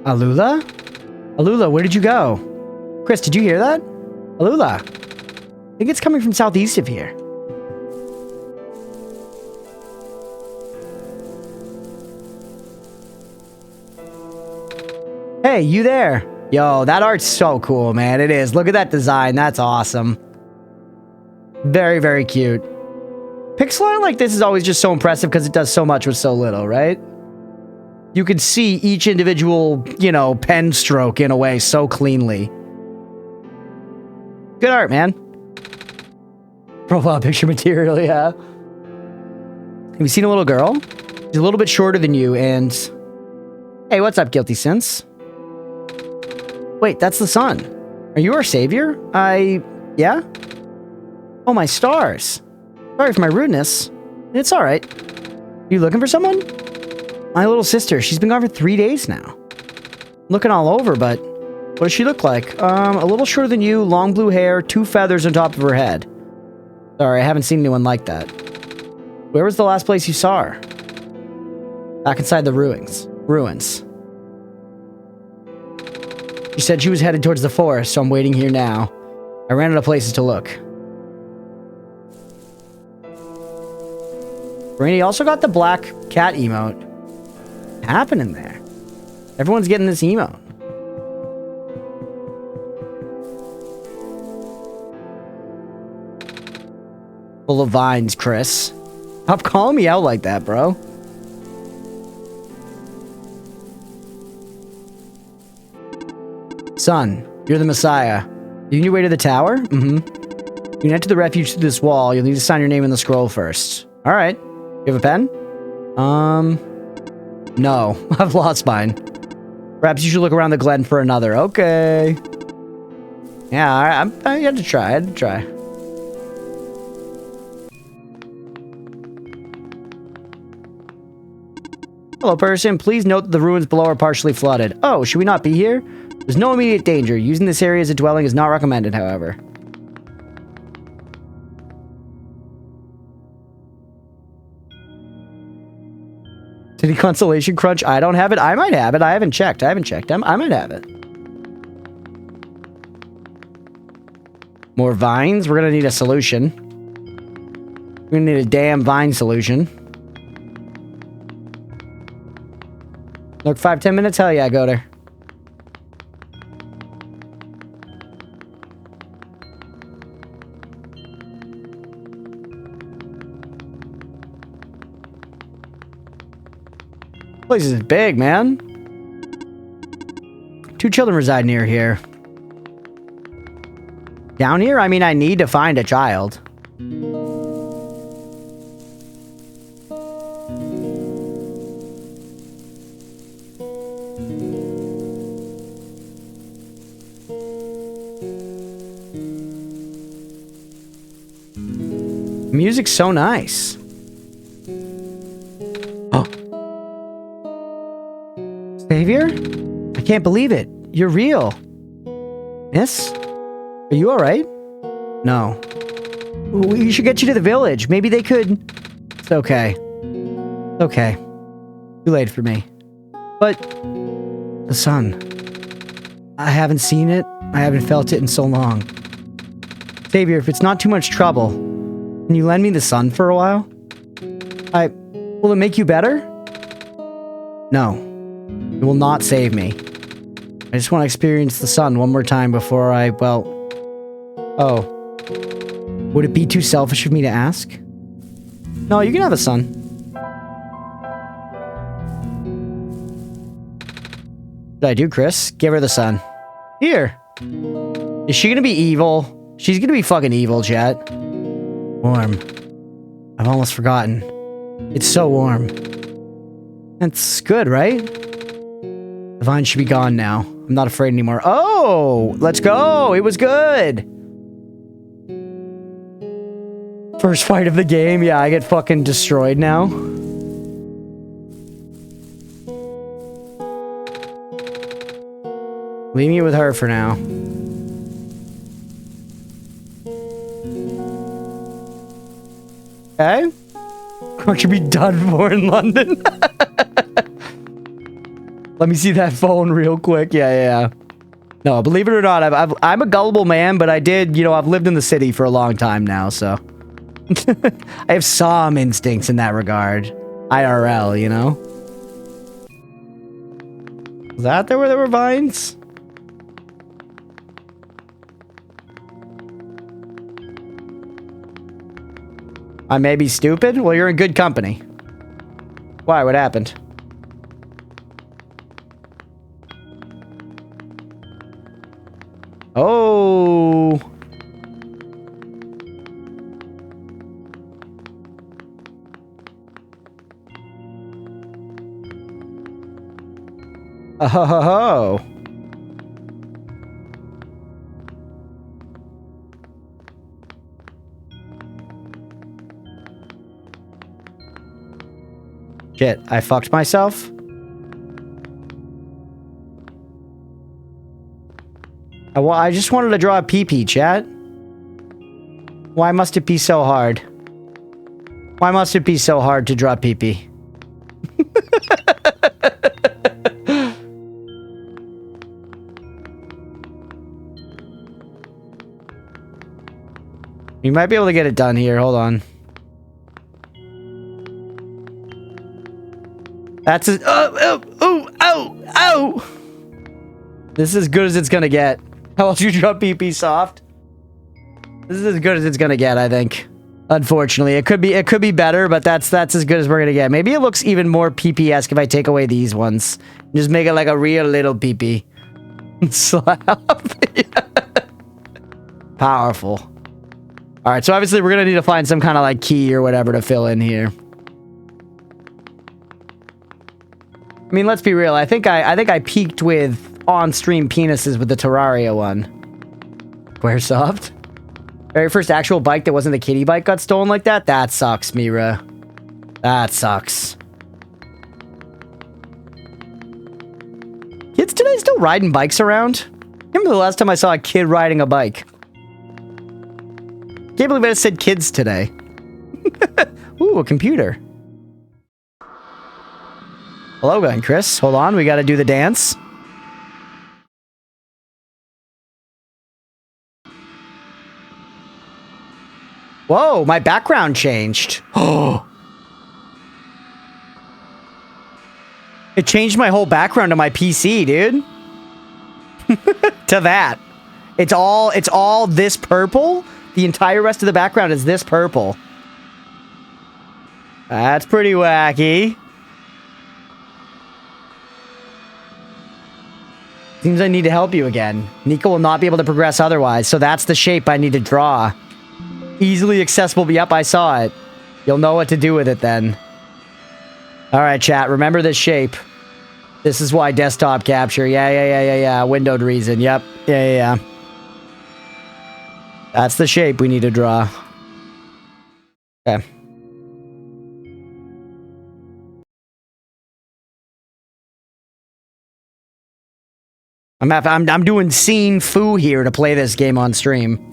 Alula? Alula, where did you go? Chris, did you hear that? Alula. I think it's coming from southeast of here. Hey, you there? Yo, that art's so cool, man. It is. Look at that design. That's awesome. Very, very cute. Pixel art like this is always just so impressive because it does so much with so little, right? You can see each individual, you know, pen stroke in a way so cleanly. Good art, man. Profile picture material, yeah. Have you seen a little girl? She's a little bit shorter than you and... Hey, what's up, Guilty Sins? Wait, that's the sun. Are you our savior? Yeah? Oh, my stars. Sorry for my rudeness. It's alright. You looking for someone? My little sister, she's been gone for 3 days now. Looking all over, but what does she look like? A little shorter than you, long blue hair, 2 feathers on top of her head. Sorry, I haven't seen anyone like that. Where was the last place you saw her? Back inside the ruins. She said she was headed towards the forest, so I'm waiting here now. I ran out of places to look. Rainy also got the black cat emote. What's happening there? Everyone's getting this emote. Full of vines, Chris. Stop calling me out like that, bro. Son, you're the Messiah. You on your way to the tower? Mm-hmm. You can enter the refuge through this wall. You'll need to sign your name in the scroll first. All right. You have a pen? No. I've lost mine. Perhaps you should look around the glen for another. Okay. Yeah, I had to try. I had to try. Hello, person. Please note that the ruins below are partially flooded. Oh, should we not be here? There's no immediate danger. Using this area as a dwelling is not recommended, however. City Consolation Crunch? I don't have it. I might have it. I haven't checked. I might have it. More vines. We're gonna need a solution. We're gonna need a damn vine solution. Look, 5-10 minutes? Hell yeah, go there. Place is big, man. 2 children reside near here. Down here? I mean, I need to find a child. Music's so nice. Oh. Savior? I can't believe it. You're real. Miss? Are you alright? No. We should get you to the village. Maybe they could... It's okay. It's okay. Too late for me. But... the sun. I haven't seen it. I haven't felt it in so long. Savior, if it's not too much trouble, can you lend me the sun for a while? Will it make you better? No. It will not save me. I just want to experience the sun one more time before I, well... Oh. Would it be too selfish of me to ask? No, you can have a sun. What did I do, Chris? Give her the sun. Here. Is she gonna be evil? She's gonna be fucking evil, chat. Warm. I've almost forgotten. It's so warm. That's good, right? The vine should be gone now. I'm not afraid anymore. Oh! Let's go! It was good! First fight of the game. Yeah, I get fucking destroyed now. Leave me with her for now. Okay. Crunch should be done for in London. Let me see that phone real quick. Yeah. No, believe it or not, I'm a gullible man, but I did, you know, I've lived in the city for a long time now, so. I have some instincts in that regard. IRL, you know? Was that there where there were vines? I may be stupid? Well, you're in good company. Why? What happened? Oh. Oh ho ho ho. Shit, I fucked myself? I just wanted to draw a pee-pee, chat. Why must it be so hard? Why must it be so hard to draw pee-pee? You might be able to get it done here. Hold on. That's a... Oh! This is as good as it's gonna get. How else you draw PP soft? This is as good as it's gonna get, I think. Unfortunately, it could be better, but that's as good as we're gonna get. Maybe it looks even more PP-esque if I take away these ones. Just make it like a real little PP. Slap. Powerful. All right, so obviously we're gonna need to find some kind of like key or whatever to fill in here. I mean, let's be real. I think I peaked with on-stream penises with the Terraria one. Squaresoft. Very first actual bike that wasn't the kitty bike got stolen like that? That sucks, Mira. That sucks. Kids today still riding bikes around? I remember the last time I saw a kid riding a bike. Can't believe I said kids today. Ooh, a computer. Hello again, Chris. Hold on, we gotta do the dance. Whoa, my background changed. Oh. It changed my whole background to my PC, dude. To that. It's all this purple. The entire rest of the background is this purple. That's pretty wacky. Seems I need to help you again. Nico will not be able to progress otherwise, so that's the shape I need to draw. Easily accessible, but yep, I saw it. You'll know what to do with it then. Alright, chat, remember this shape. This is why desktop capture. Yeah. Windowed reason. Yep. Yeah. That's the shape we need to draw. Okay. I'm doing scene foo here to play this game on stream.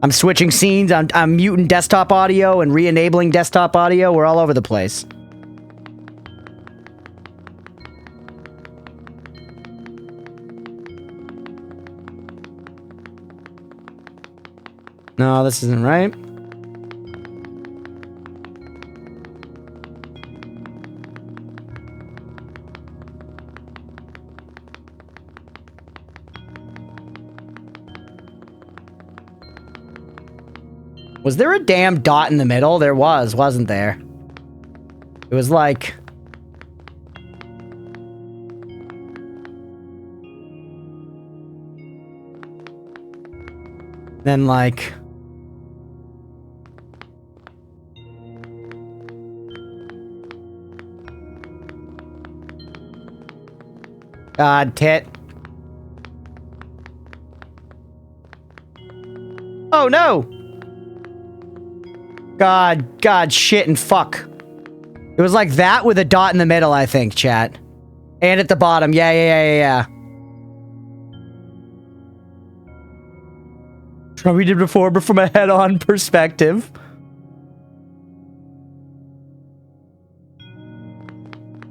I'm switching scenes. I'm muting desktop audio and re-enabling desktop audio. We're all over the place. No, this isn't right. Was there a damn dot in the middle? There was, wasn't there? It was like... Then like... God, tit. Oh no! God, shit, and fuck. It was like that with a dot in the middle, I think, chat. And at the bottom. Yeah. What we did before, but from a head-on perspective.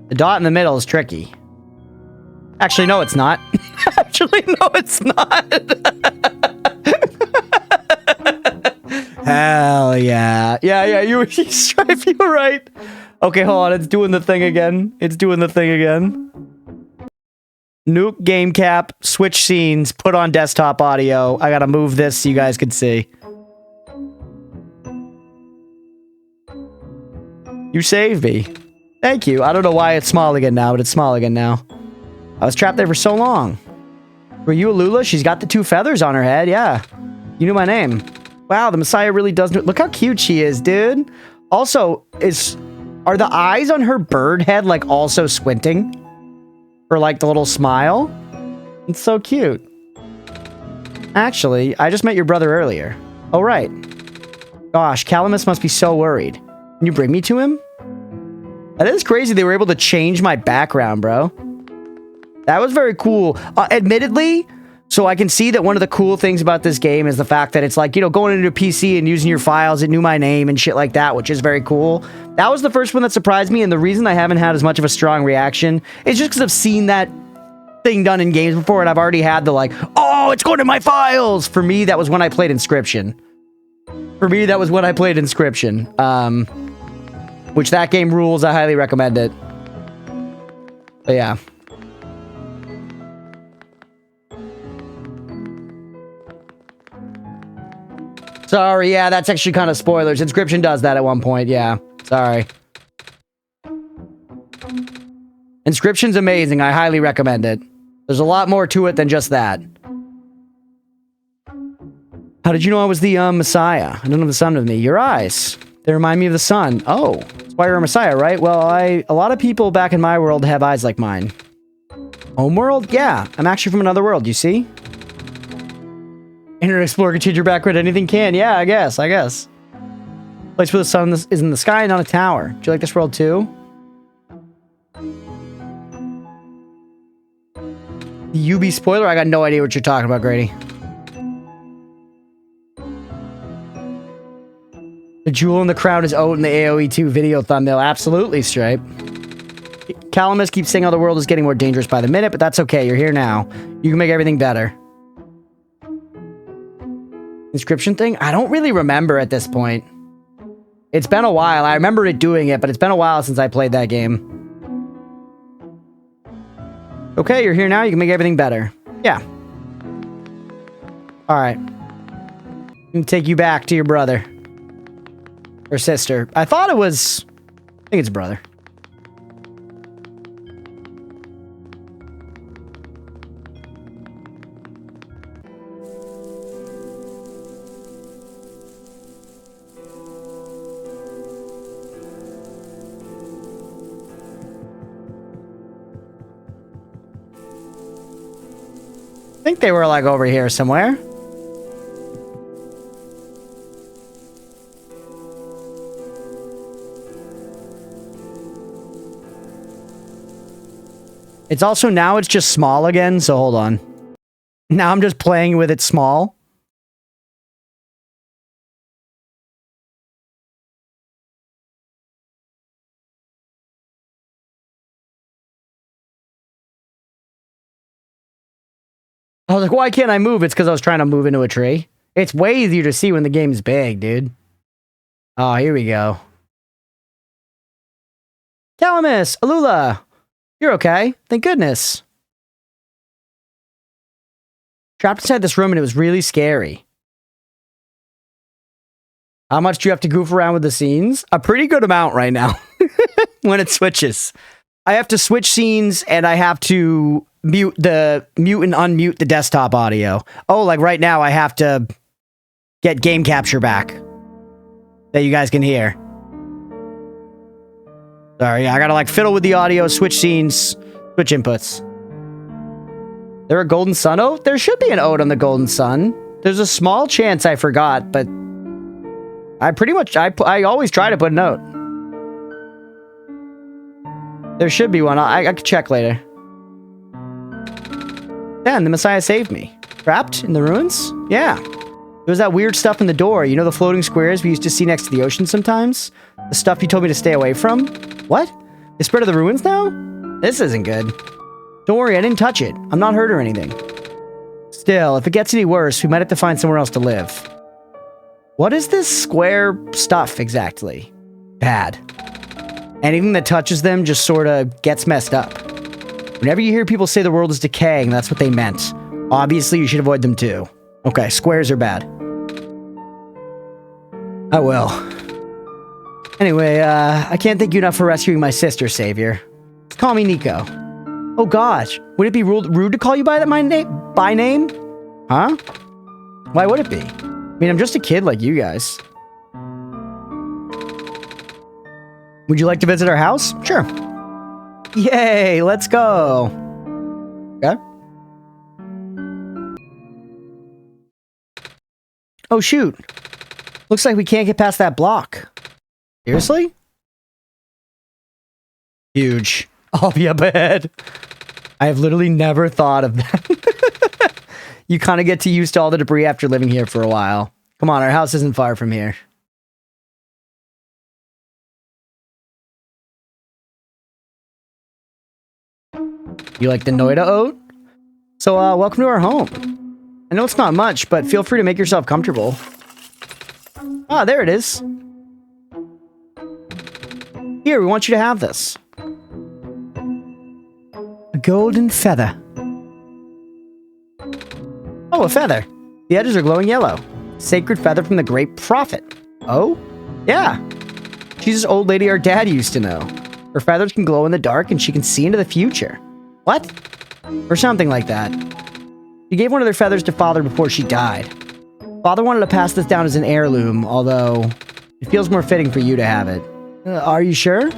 The dot in the middle is tricky. Actually, no, it's not. Actually, no, it's not. Hell yeah. Yeah, you were right. Okay, hold on. It's doing the thing again. Nuke game cap, switch scenes, put on desktop audio. I gotta move this so you guys can see. You saved me. Thank you. I don't know why it's small again now, but it's small again now. I was trapped there for so long. Were you a Lula? She's got the 2 feathers on her head. Yeah. You knew my name. Wow, the Messiah really does know. Look how cute she is, dude. Also, are the eyes on her bird head like also squinting? Or like the little smile? It's so cute. Actually, I just met your brother earlier. Oh, right. Gosh, Calamus must be so worried. Can you bring me to him? That is crazy they were able to change my background, bro. That was very cool. Admittedly, so I can see that one of the cool things about this game is the fact that it's like, you know, going into a PC and using your files, it knew my name and shit like that, which is very cool. That was the first one that surprised me, and the reason I haven't had as much of a strong reaction is just because I've seen that thing done in games before, and I've already had the like, oh, it's going to my files! For me, that was when I played Inscription. Which that game rules. I highly recommend it. But yeah. Sorry, yeah, that's actually kind of spoilers. Inscription does that at one point, yeah. Sorry. Inscription's amazing. I highly recommend it. There's a lot more to it than just that. How did you know I was the Messiah? I don't have the sun with me. Your eyes. They remind me of the sun. Oh, that's why you're a Messiah, right? Well, a lot of people back in my world have eyes like mine. Home world? Yeah, I'm actually from another world, you see? Internet Explorer can change your background, anything can. Yeah, I guess. Place where the sun is in the sky, not a tower. Do you like this world too? The UB spoiler? I got no idea what you're talking about, Grady. The jewel in the crown is Oat in the AoE2 video thumbnail. Absolutely, Stripe. Calamus keeps saying how the world is getting more dangerous by the minute, but that's okay. You're here now. You can make everything better. Inscription thing? I don't really remember at this point. It's been a while. I remember it doing it, but it's been a while since I played that game. Okay, you're here now. You can make everything better. Yeah. Alright. I'm gonna take you back to your brother. Or sister. I thought it was... I think it's brother. I think they were like over here somewhere. It's also now it's just small again, so hold on. Now I'm just playing with it small. I was like, why can't I move? It's because I was trying to move into a tree. It's way easier to see when the game's big, dude. Oh, here we go. Calamus! Alula! You're okay. Thank goodness. Trapped inside this room and it was really scary. How much do you have to goof around with the scenes? A pretty good amount right now. When it switches. I have to switch scenes and I have to mute and unmute the desktop audio. Oh, like right now I have to get game capture back. That you guys can hear. Sorry, I gotta like fiddle with the audio, switch scenes, switch inputs. There a golden sun oat? There should be an oat on the golden sun. There's a small chance I forgot, but I always try to put a note. There should be one. I could check later. Dan, the Messiah saved me. Trapped in the ruins? Yeah. There was that weird stuff in the door. You know the floating squares we used to see next to the ocean sometimes? The stuff you told me to stay away from? What? The spread of the ruins now? This isn't good. Don't worry, I didn't touch it. I'm not hurt or anything. Still, if it gets any worse, we might have to find somewhere else to live. What is this square stuff exactly? Bad. Anything that touches them just sort of gets messed up. Whenever you hear people say the world is decaying, that's what they meant. Obviously, you should avoid them too. Okay, squares are bad. I will. Anyway, I can't thank you enough for rescuing my sister, Savior. Call me Nico. Oh gosh, would it be rude to call you by name? Huh? Why would it be? I mean, I'm just a kid like you guys. Would you like to visit our house? Sure. Yay, let's go. Okay. Oh shoot. Looks like we can't get past that block. Seriously? Huge. I'll be up ahead. I have literally never thought of that. You kind of get too used to all the debris after living here for a while. Come on, our house isn't far from here. You like the Noida oat? So, welcome to our home. I know it's not much, but feel free to make yourself comfortable. Ah, there it is. Here, we want you to have this. A golden feather. Oh, a feather. The edges are glowing yellow. Sacred feather from the great prophet. Oh? Yeah. She's this old lady our dad used to know. Her feathers can glow in the dark and she can see into the future. What? Or something like that. She gave one of their feathers to Father before she died. Father wanted to pass this down as an heirloom, although it feels more fitting for you to have it. Are you sure?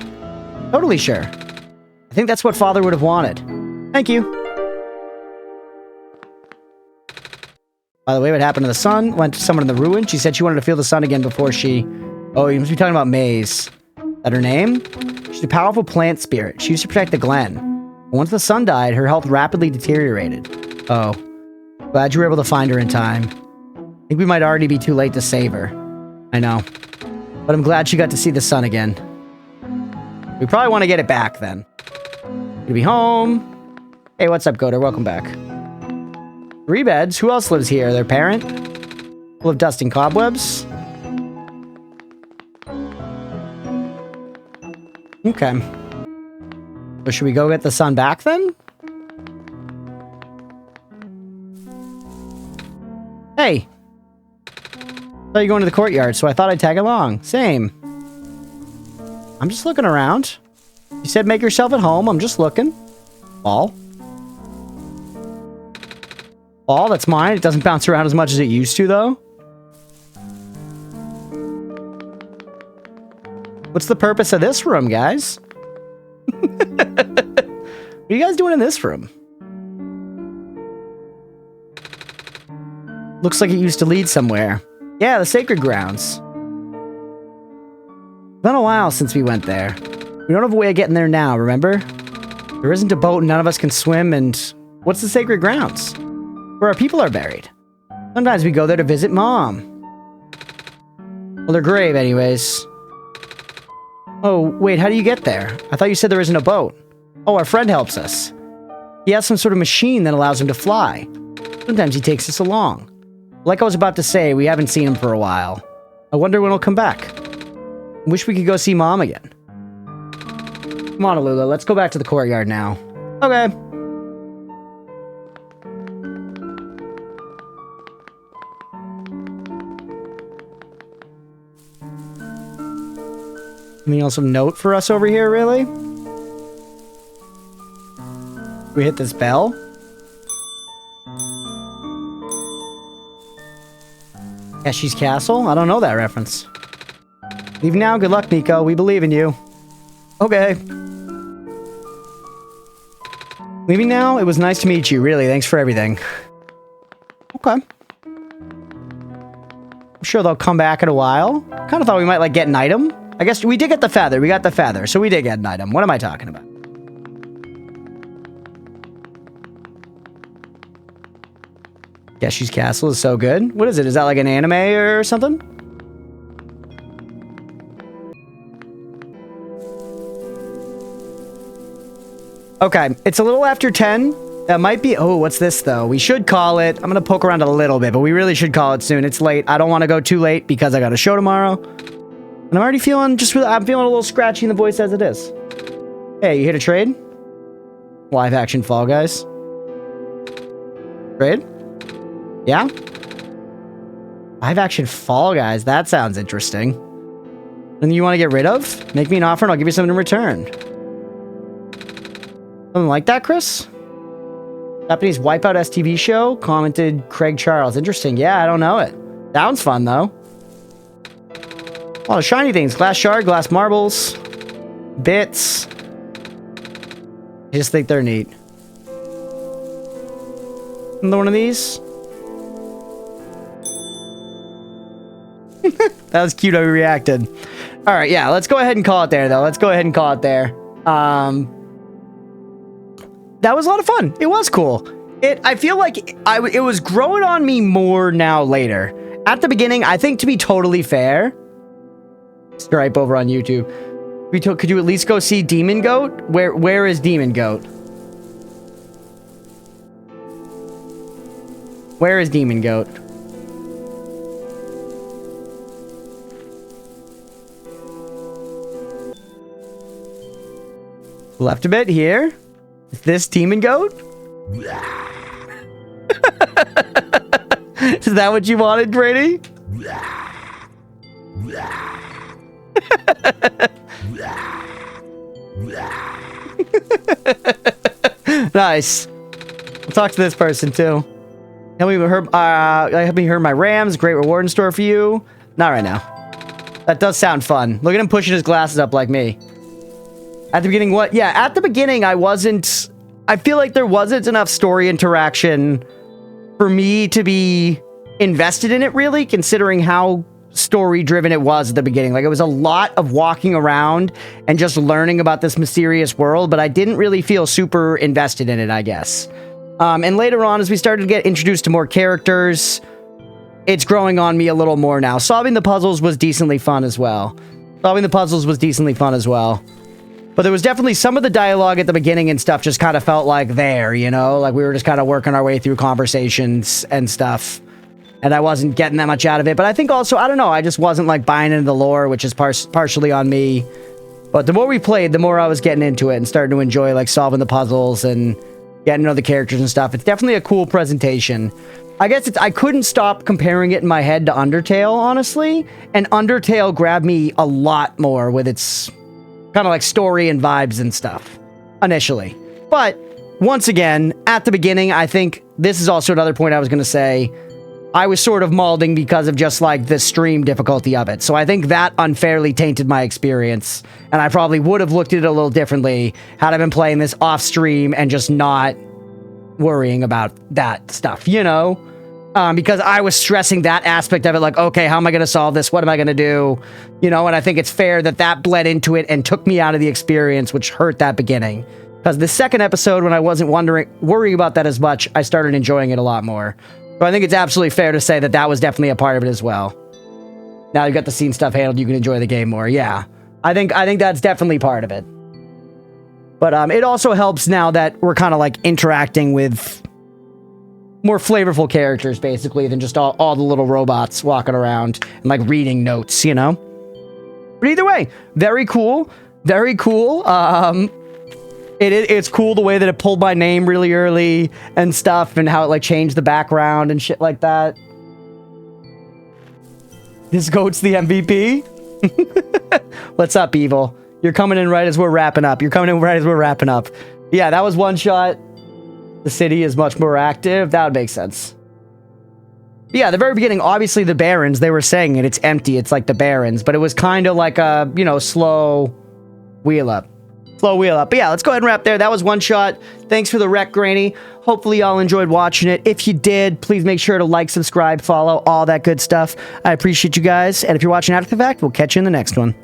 Totally sure. I think that's what Father would have wanted. Thank you. By the way, what happened to the sun? Went to someone in the ruin. She said she wanted to feel the sun again before she... Oh, you must be talking about Maze. Is that her name? She's a powerful plant spirit. She used to protect the glen. But once the sun died, her health rapidly deteriorated. Oh. Glad you were able to find her in time. I think we might already be too late to save her. I know. But I'm glad she got to see the sun again. We probably want to get it back then. Gonna be home. Hey, what's up, Goder? Welcome back. 3 beds. Who else lives here? Their parent? Full of dust and cobwebs? Okay. So should we go get the sun back then? Hey! I thought you were going to the courtyard, so I thought I'd tag along. Same. I'm just looking around. You said make yourself at home. I'm just looking. Ball. Ball, that's mine. It doesn't bounce around as much as it used to, though. What's the purpose of this room, guys? What are you guys doing in this room? Looks like it used to lead somewhere. Yeah, the sacred grounds. It's been a while since we went there. We don't have a way of getting there now, remember? There isn't a boat and none of us can swim, and... What's the sacred grounds? Where our people are buried. Sometimes we go there to visit Mom. Well, their grave, anyways. Oh, wait, how do you get there? I thought you said there isn't a boat. Oh, our friend helps us. He has some sort of machine that allows him to fly. Sometimes he takes us along. Like I was about to say, we haven't seen him for a while. I wonder when he'll come back. I wish we could go see Mom again. Come on, Alula, let's go back to the courtyard now. Okay. Anything else of note for us over here, really? We hit this bell? Keshi's Castle? I don't know that reference. Leave now. Good luck, Nico. We believe in you. Okay. Leaving now? It was nice to meet you, really. Thanks for everything. Okay. I'm sure they'll come back in a while. Kind of thought we might, like, get an item. I guess we did get the feather. We got the feather, so we did get an item. What am I talking about? Keshi's Castle is so good. What is it? Is that like an anime or something? Okay, it's a little after 10. That might be... Oh, what's this, though? We should call it... I'm going to poke around a little bit, but we really should call it soon. It's late. I don't want to go too late because I got a show tomorrow. And I'm already feeling just... I'm feeling a little scratchy in the voice as it is. Hey, you here to trade? Live action Fall Guys. Trade? Yeah? Live action Fall Guys. That sounds interesting. Something you want to get rid of? Make me an offer and I'll give you something in return. Something like that, Chris? Japanese Wipeout STV show? Commented Craig Charles. Interesting. Yeah, I don't know it. Sounds fun, though. A lot of shiny things. Glass shard, glass marbles, bits. I just think they're neat. Another one of these? That was cute how we reacted. Alright, yeah, let's go ahead and call it there, though. Let's go ahead and call it there. That was a lot of fun. It was cool. I feel like it was growing on me more now later. At the beginning, I think to be totally fair... Stripe over on YouTube. Could you at least go see Demon Goat? Where is Demon Goat? Where is Demon Goat? Left a bit here. Is this Demon Goat? Is that what you wanted, Brady? Nice. We'll talk to this person too. Help me herd my rams. Great reward in store for you. Not right now. That does sound fun. Look at him pushing his glasses up like me. At the beginning, what? Yeah, at the beginning, I feel like there wasn't enough story interaction for me to be invested in it, really, considering how story-driven it was at the beginning. Like, it was a lot of walking around and just learning about this mysterious world, but I didn't really feel super invested in it, I guess. And later on, as we started to get introduced to more characters, it's growing on me a little more now. Solving the puzzles was decently fun as well. But there was definitely some of the dialogue at the beginning and stuff just kind of felt like there, you know? Like we were just kind of working our way through conversations and stuff. And I wasn't getting that much out of it. But I think also, I don't know, I just wasn't like buying into the lore, which is partially on me. But the more we played, the more I was getting into it and starting to enjoy like solving the puzzles and getting to know the characters and stuff. It's definitely a cool presentation. I guess I couldn't stop comparing it in my head to Undertale, honestly. And Undertale grabbed me a lot more with its kind of like story and vibes and stuff initially. But once again, at the beginning, I think this is also another point I was going to say. I was sort of malding because of just like the stream difficulty of it. So I think that unfairly tainted my experience. And I probably would have looked at it a little differently had I been playing this off stream and just not worrying about that stuff, you know? Because I was stressing that aspect of it, like, okay, how am I going to solve this? What am I going to do? You know, and I think it's fair that that bled into it and took me out of the experience, which hurt that beginning. Because the second episode, when I wasn't worrying about that as much, I started enjoying it a lot more. So I think it's absolutely fair to say that that was definitely a part of it as well. Now you've got the scene stuff handled, you can enjoy the game more. Yeah, I think that's definitely part of it. But it also helps now that we're kind of like interacting with more flavorful characters, basically, than just all the little robots walking around and like reading notes, you know? But either way, very cool. Very cool. It's cool the way that it pulled my name really early and stuff, and how it like changed the background and shit like that. This goat's the MVP. What's up, Evil? You're coming in right as we're wrapping up. Yeah, that was one shot. The city is much more active. That would make sense. Yeah, the very beginning, obviously the Barrens, they were saying it's empty. It's like the Barrens, but it was kind of like a, you know, slow wheel up. But yeah, let's go ahead and wrap there. That was one shot. Thanks for the rec, Granny. Hopefully y'all enjoyed watching it. If you did, please make sure to like, subscribe, follow, all that good stuff. I appreciate you guys. And if you're watching after the fact, we'll catch you in the next one.